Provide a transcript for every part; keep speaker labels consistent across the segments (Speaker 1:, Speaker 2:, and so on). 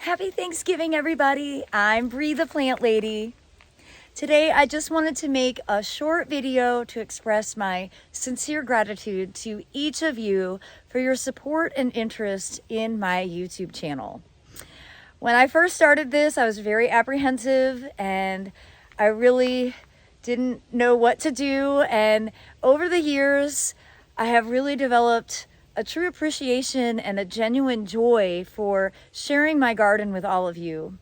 Speaker 1: Happy Thanksgiving, everybody. I'm Bree the Plant Lady. Today, I just wanted to make a short video to express my sincere gratitude to each of you for your support and interest in my YouTube channel. When I first started this, I was very apprehensive and I really didn't know what to do. And over the years, I have really developed a true appreciation and a genuine joy for sharing my garden with all of you.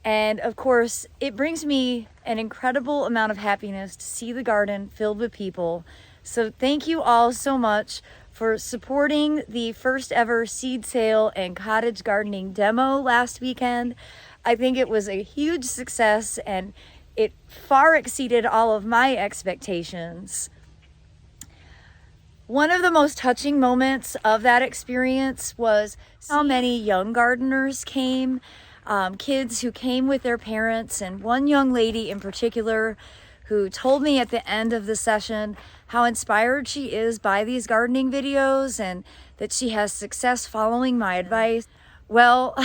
Speaker 1: And of course, it brings me an incredible amount of happiness to see the garden filled with people. So thank you all so much for supporting the first ever seed sale and cottage gardening demo last weekend. I think it was a huge success and it far exceeded all of my expectations. One of the most touching moments of that experience was how many young gardeners came, kids who came with their parents, and one young lady in particular who told me at the end of the session how inspired she is by these gardening videos and that she has success following my advice. Well,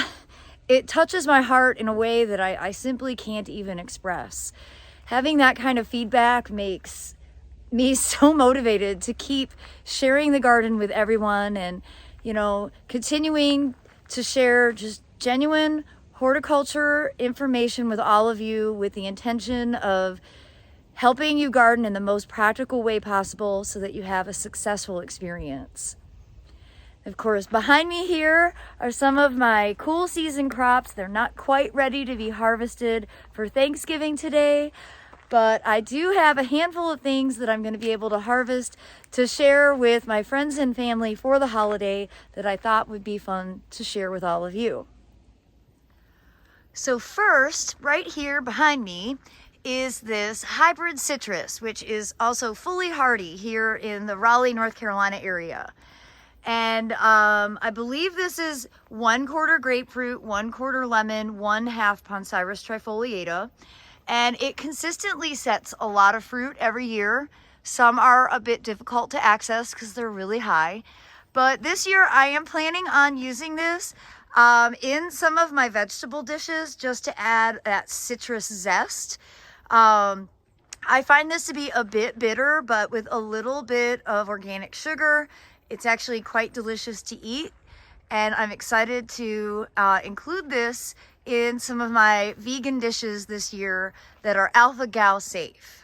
Speaker 1: it touches my heart in a way that I simply can't even express. Having that kind of feedback makes me so motivated to keep sharing the garden with everyone and, continuing to share just genuine horticulture information with all of you with the intention of helping you garden in the most practical way possible so that you have a successful experience. Of course, behind me here are some of my cool season crops. They're not quite ready to be harvested for Thanksgiving today, but I do have a handful of things that I'm going to be able to harvest to share with my friends and family for the holiday that I thought would be fun to share with all of you. So first, right here behind me is this hybrid citrus, which is also fully hardy here in the Raleigh, North Carolina area. And I believe this is 1/4 grapefruit, 1/4 lemon, 1/2 Poncirus trifoliata. And it consistently sets a lot of fruit every year. Some are a bit difficult to access because they're really high. But this year I am planning on using this in some of my vegetable dishes just to add that citrus zest. I find this to be a bit bitter, but with a little bit of organic sugar, it's actually quite delicious to eat. And I'm excited to include this in some of my vegan dishes this year that are alpha-gal safe.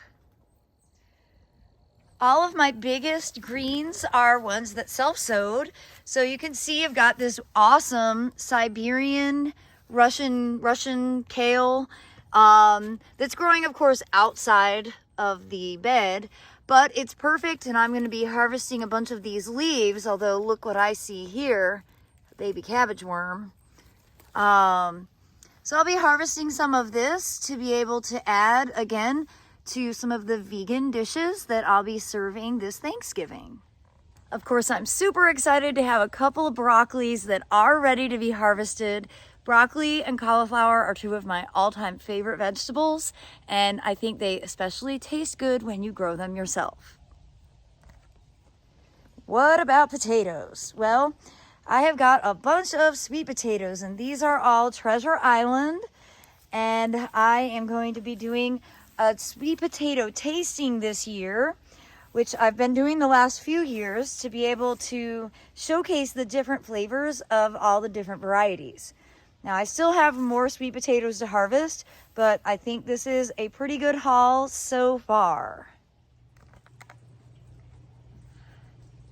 Speaker 1: All of my biggest greens are ones that self-sowed. So you can see I've got this awesome Siberian Russian kale that's growing, of course, outside of the bed, but it's perfect. And I'm going to be harvesting a bunch of these leaves, although look what I see here, a baby cabbage worm. So I'll be harvesting some of this to be able to add again to some of the vegan dishes that I'll be serving this Thanksgiving. Of course, I'm super excited to have a couple of broccolis that are ready to be harvested. Broccoli and cauliflower are two of my all-time favorite vegetables, and I think they especially taste good when you grow them yourself. What about potatoes? Well, I have got a bunch of sweet potatoes, and these are all Treasure Island, and I am going to be doing a sweet potato tasting this year, which I've been doing the last few years to be able to showcase the different flavors of all the different varieties. Now, I still have more sweet potatoes to harvest, but I think this is a pretty good haul so far.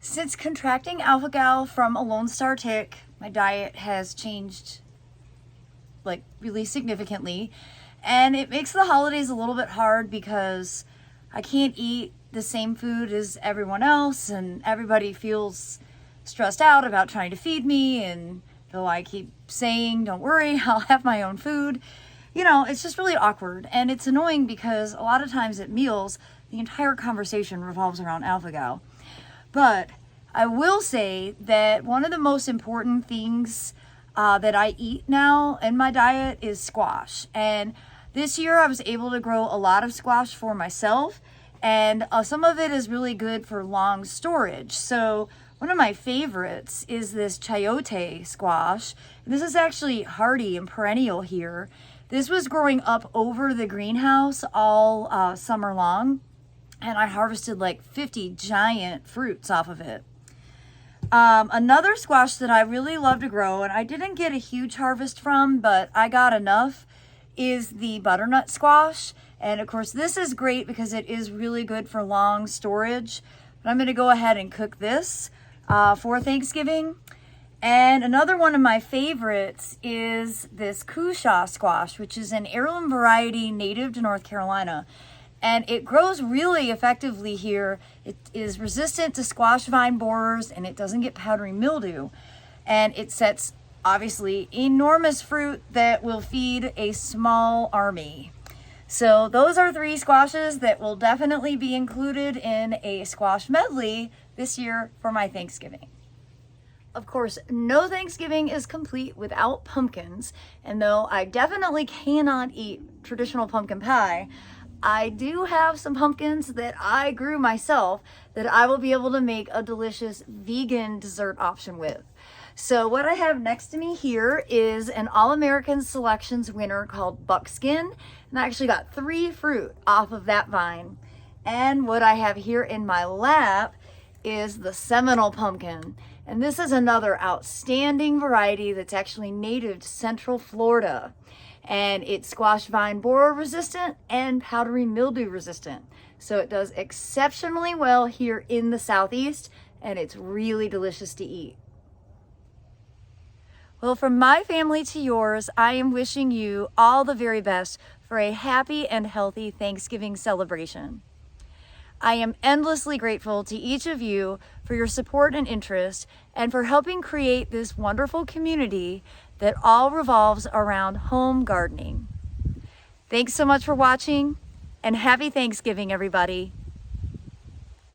Speaker 1: Since contracting alpha-gal from a Lone Star tick, my diet has changed really significantly, and it makes the holidays a little bit hard because I can't eat the same food as everyone else, and everybody feels stressed out about trying to feed me, and though I keep saying, don't worry, I'll have my own food. It's just really awkward, and it's annoying because a lot of times at meals, the entire conversation revolves around alpha-gal. But I will say that one of the most important things that I eat now in my diet is squash. And this year I was able to grow a lot of squash for myself, and some of it is really good for long storage. So One of my favorites is this chayote squash. This is actually hardy and perennial here. This was growing up over the greenhouse all summer long, and I harvested like 50 giant fruits off of it. Another squash that I really love to grow, and I didn't get a huge harvest from, but I got enough, is the butternut squash. And of course, this is great because it is really good for long storage. But I'm going to go ahead and cook this for Thanksgiving. And another one of my favorites is this Cushaw squash, which is an heirloom variety native to North Carolina. And it grows really effectively here. It is resistant to squash vine borers, and it doesn't get powdery mildew. And it sets, obviously, enormous fruit that will feed a small army. So those are 3 squashes that will definitely be included in a squash medley this year for my Thanksgiving. Of course, no Thanksgiving is complete without pumpkins, and though I definitely cannot eat traditional pumpkin pie, I do have some pumpkins that I grew myself that I will be able to make a delicious vegan dessert option with. So what I have next to me here is an All-American Selections winner called Buckskin, and I actually got 3 fruit off of that vine. And what I have here in my lap is the Seminole pumpkin. And this is another outstanding variety that's actually native to Central Florida. And it's squash vine borer resistant and powdery mildew resistant. So it does exceptionally well here in the Southeast, and it's really delicious to eat. Well, from my family to yours, I am wishing you all the very best for a happy and healthy Thanksgiving celebration. I am endlessly grateful to each of you for your support and interest, and for helping create this wonderful community that all revolves around home gardening. Thanks so much for watching, and happy Thanksgiving, everybody.